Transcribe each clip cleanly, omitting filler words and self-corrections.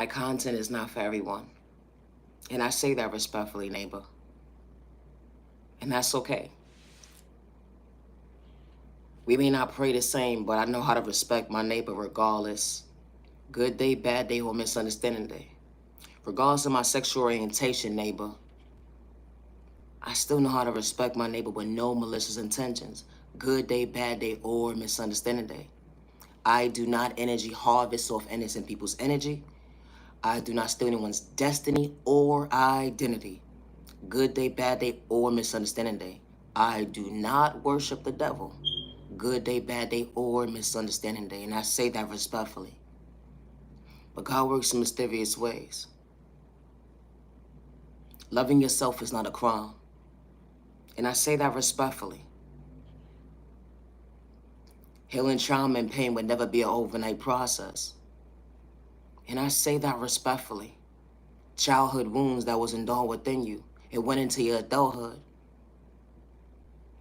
My content is not for everyone. And I say that respectfully, neighbor. And that's okay. We may not pray the same, but I know how to respect my neighbor regardless. Good day, bad day, or misunderstanding day. Regardless of my sexual orientation, neighbor, I still know how to respect my neighbor with no malicious intentions. Good day, bad day, or misunderstanding day. I do not energy harvest off innocent people's energy. I do not steal anyone's destiny or identity. Good day, bad day, or misunderstanding day. I do not worship the devil. Good day, bad day, or misunderstanding day. And I say that respectfully. But God works in mysterious ways. Loving yourself is not a crime. And I say that respectfully. Healing trauma and pain would never be an overnight process. And I say that respectfully. Childhood wounds that was endowed within you, it went into your adulthood.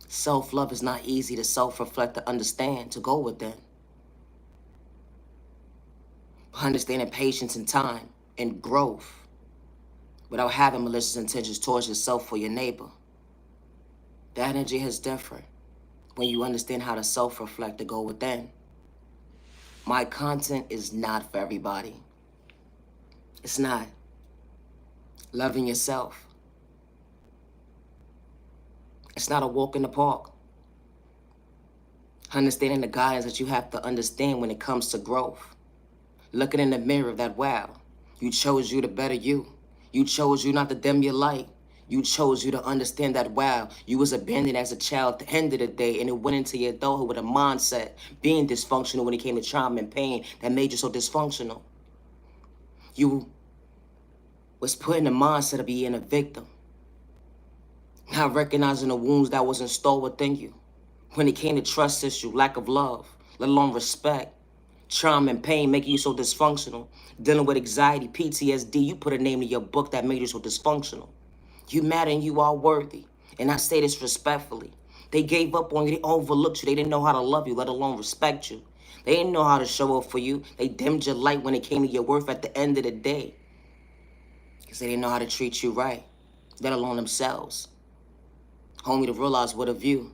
Self-love is not easy to self-reflect, to understand, to go within. Understanding patience and time and growth without having malicious intentions towards yourself or your neighbor. The energy is different when you understand how to self-reflect, to go within. My content is not for everybody. It's not. Loving yourself. It's not a walk in the park. Understanding the guidance that you have to understand when it comes to growth. Looking in the mirror that, wow, you chose you to better you. You chose you not to dim your light. You chose you to understand that, wow, you was abandoned as a child at the end of the day, and it went into your adulthood with a mindset being dysfunctional when it came to trauma and pain that made you so dysfunctional. You was put in the mindset of being a victim. Not recognizing the wounds that was installed within you. When it came to trust issue, lack of love, let alone respect, trauma and pain making you so dysfunctional, dealing with anxiety, PTSD, you put a name to your book that made you so dysfunctional. You matter and you are worthy. And I say this respectfully. They gave up on you, they overlooked you, they didn't know how to love you, let alone respect you. They didn't know how to show up for you. They dimmed your light when it came to your worth at the end of the day. Because they didn't know how to treat you right, let alone themselves. Only to realize what a view.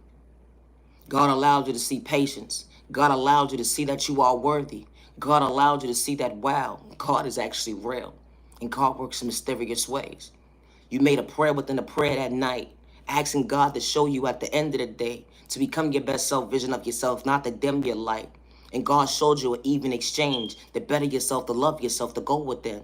God allowed you to see patience. God allowed you to see that you are worthy. God allowed you to see that, wow, God is actually real. And God works in mysterious ways. You made a prayer within a prayer that night, asking God to show you at the end of the day, to become your best self vision of yourself, not to dim your light. And God showed you an even exchange, to better yourself, to love yourself, to go within.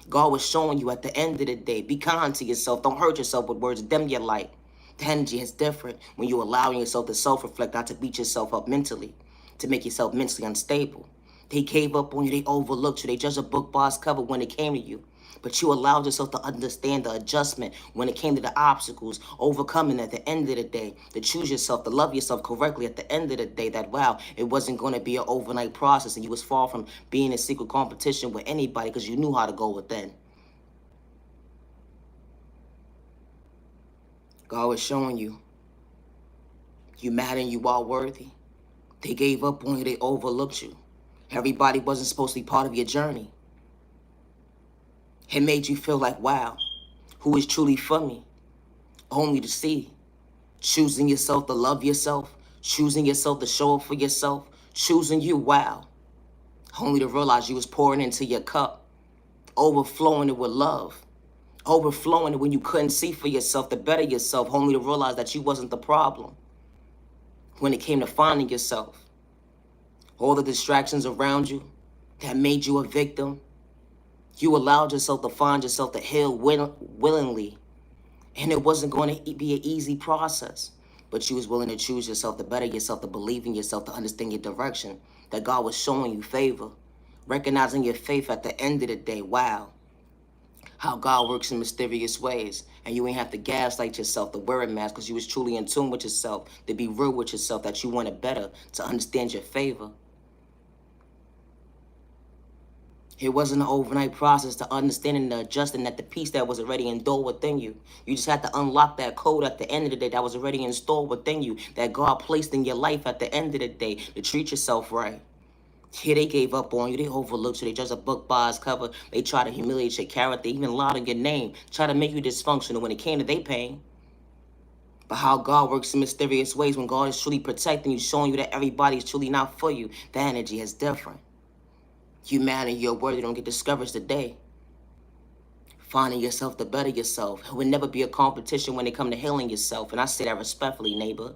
God was showing you at the end of the day, be kind to yourself, don't hurt yourself with words, dim your light. The energy is different when you're allowing yourself to self-reflect, not to beat yourself up mentally, to make yourself mentally unstable. They gave up on you, they overlooked you, they judged a book by its cover when it came to you. But you allowed yourself to understand the adjustment when it came to the obstacles, overcoming at the end of the day, to choose yourself, to love yourself correctly at the end of the day, that, wow, it wasn't going to be an overnight process and you was far from being in secret competition with anybody because you knew how to go within. God was showing you, you matter and you are worthy. They gave up on you, they overlooked you. Everybody wasn't supposed to be part of your journey. It made you feel like, wow, who is truly for me? Only to see. Choosing yourself to love yourself. Choosing yourself to show up for yourself. Choosing you, wow. Only to realize you was pouring into your cup. Overflowing it with love. Overflowing it when you couldn't see for yourself, to better yourself. Only to realize that you wasn't the problem. When it came to finding yourself. All the distractions around you that made you a victim. You allowed yourself to find yourself, to heal willingly. And it wasn't going to be an easy process. But you was willing to choose yourself, to better yourself, to believe in yourself, to understand your direction. That God was showing you favor. Recognizing your faith at the end of the day. Wow. How God works in mysterious ways. And you ain't have to gaslight yourself, to wear a mask, because you was truly in tune with yourself. To be real with yourself, that you wanted better, to understand your favor. It wasn't an overnight process to understanding and adjusting that the peace that was already installed within you. You just had to unlock that code at the end of the day that was already installed within you, that God placed in your life at the end of the day, to treat yourself right. Yeah, they gave up on you. They overlooked you. They judged a book by its cover. They try to humiliate your character, even lie on your name. Try to make you dysfunctional when it came to their pain. But how God works in mysterious ways when God is truly protecting you, showing you that everybody is truly not for you. The energy is different. You mad and you're worthy. Don't get discouraged today. Finding yourself to better yourself. It will never be a competition when it comes to healing yourself. And I say that respectfully, neighbor.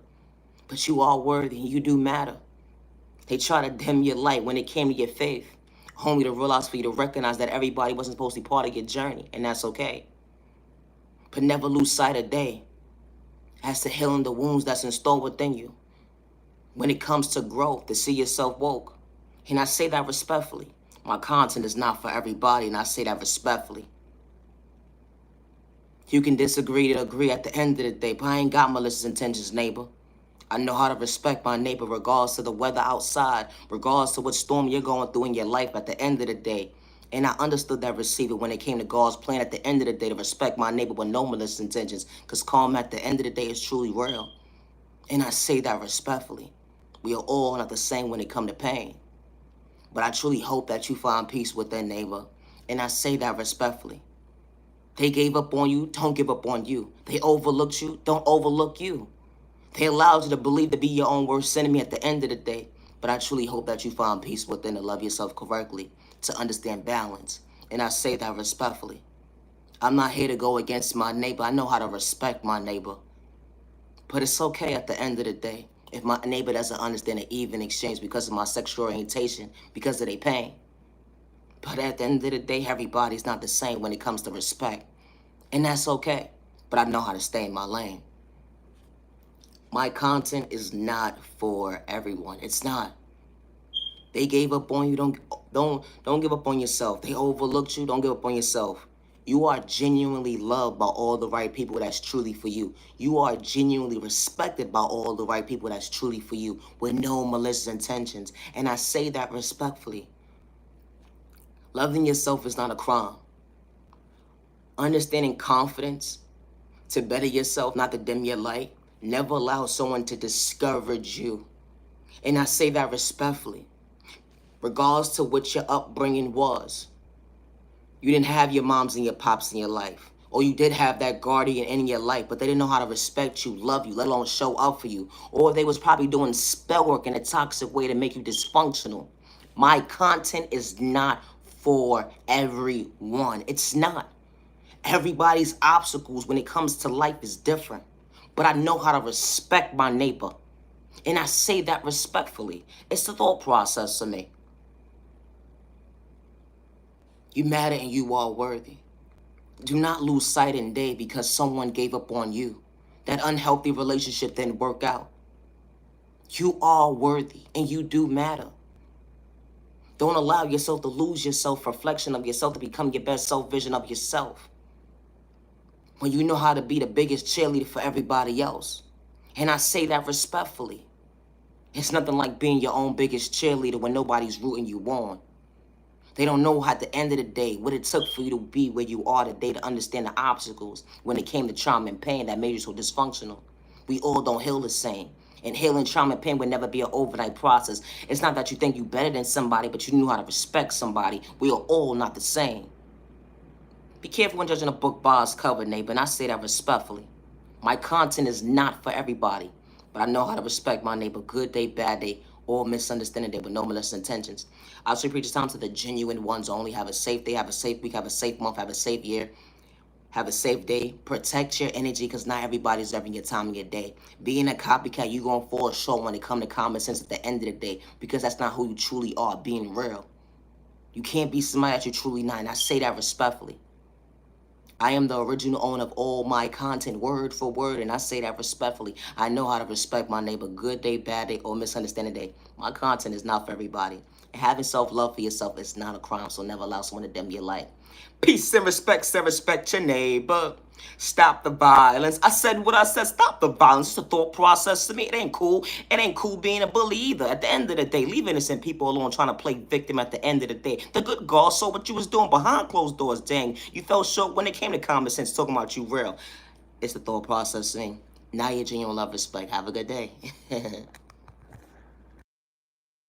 But you are worthy and you do matter. They try to dim your light when it came to your faith. Only to realize for you to recognize that everybody wasn't supposed to be part of your journey. And that's okay. But never lose sight of day as to healing the wounds that's installed within you. When it comes to growth, to see yourself woke. And I say that respectfully. My content is not for everybody, and I say that respectfully. You can disagree to agree at the end of the day, but I ain't got malicious intentions, neighbor. I know how to respect my neighbor regardless to the weather outside, regardless to what storm you're going through in your life at the end of the day. And I understood that receiver when it came to God's plan at the end of the day to respect my neighbor with no malicious intentions, because calm at the end of the day is truly real. And I say that respectfully. We are all not the same when it comes to pain. But I truly hope that you find peace within, neighbor. And I say that respectfully. They gave up on you, don't give up on you. They overlooked you, don't overlook you. They allowed you to believe to be your own worst enemy at the end of the day. But I truly hope that you find peace within to love yourself correctly, to understand balance. And I say that respectfully. I'm not here to go against my neighbor. I know how to respect my neighbor. But it's okay at the end of the day if my neighbor doesn't understand an even exchange because of my sexual orientation, because of their pain. But at the end of the day, everybody's not the same when it comes to respect. And that's okay. But I know how to stay in my lane. My content is not for everyone. It's not. They gave up on you. Don't give up on yourself. They overlooked you. Don't give up on yourself. You are genuinely loved by all the right people that's truly for you. You are genuinely respected by all the right people that's truly for you with no malicious intentions. And I say that respectfully. Loving yourself is not a crime. Understanding confidence to better yourself, not to dim your light. Never allow someone to discourage you. And I say that respectfully. Regardless to what your upbringing was. You didn't have your moms and your pops in your life. Or you did have that guardian in your life, but they didn't know how to respect you, love you, let alone show up for you. Or they was probably doing spell work in a toxic way to make you dysfunctional. My content is not for everyone. It's not. Everybody's obstacles when it comes to life is different. But I know how to respect my neighbor. And I say that respectfully. It's the thought process for me. You matter and you are worthy. Do not lose sight in day because someone gave up on you. That unhealthy relationship didn't work out. You are worthy and you do matter. Don't allow yourself to lose your self-reflection of yourself to become your best self-vision of yourself. When you know how to be the biggest cheerleader for everybody else. And I say that respectfully. It's nothing like being your own biggest cheerleader when nobody's rooting you on. They don't know at the end of the day what it took for you to be where you are today to understand the obstacles when it came to trauma and pain that made you so dysfunctional. We all don't heal the same. And healing trauma and pain would never be an overnight process. It's not that you think you're better than somebody, but you knew how to respect somebody. We are all not the same. Be careful when judging a book by its cover, neighbor, and I say that respectfully. My content is not for everybody, but I know how to respect my neighbor. Good day, bad day, or misunderstanding day with no malicious intentions. I'll say preach time to the genuine ones only. Have a safe day, have a safe week, have a safe month, have a safe year. Have a safe day. Protect your energy because not everybody's deserving your time and your day. Being a copycat, you're going to fall short when it comes to common sense at the end of the day because that's not who you truly are, being real. You can't be somebody that you're truly not, and I say that respectfully. I am the original owner of all my content, word for word, and I say that respectfully. I know how to respect my neighbor, good day, bad day, or misunderstanding day. My content is not for everybody. And having self-love for yourself is not a crime, so never allow someone to dim your light. Peace and respect your neighbor. Stop the violence. I said what I said, stop the violence. It's a thought process to me. It ain't cool. It ain't cool being a bully either. At the end of the day, leave innocent people alone trying to play victim at the end of the day. The good God saw what you was doing behind closed doors, dang. You fell short when it came to common sense, talking about you real. It's the thought process thing. Now you're genuine love, respect. Have a good day.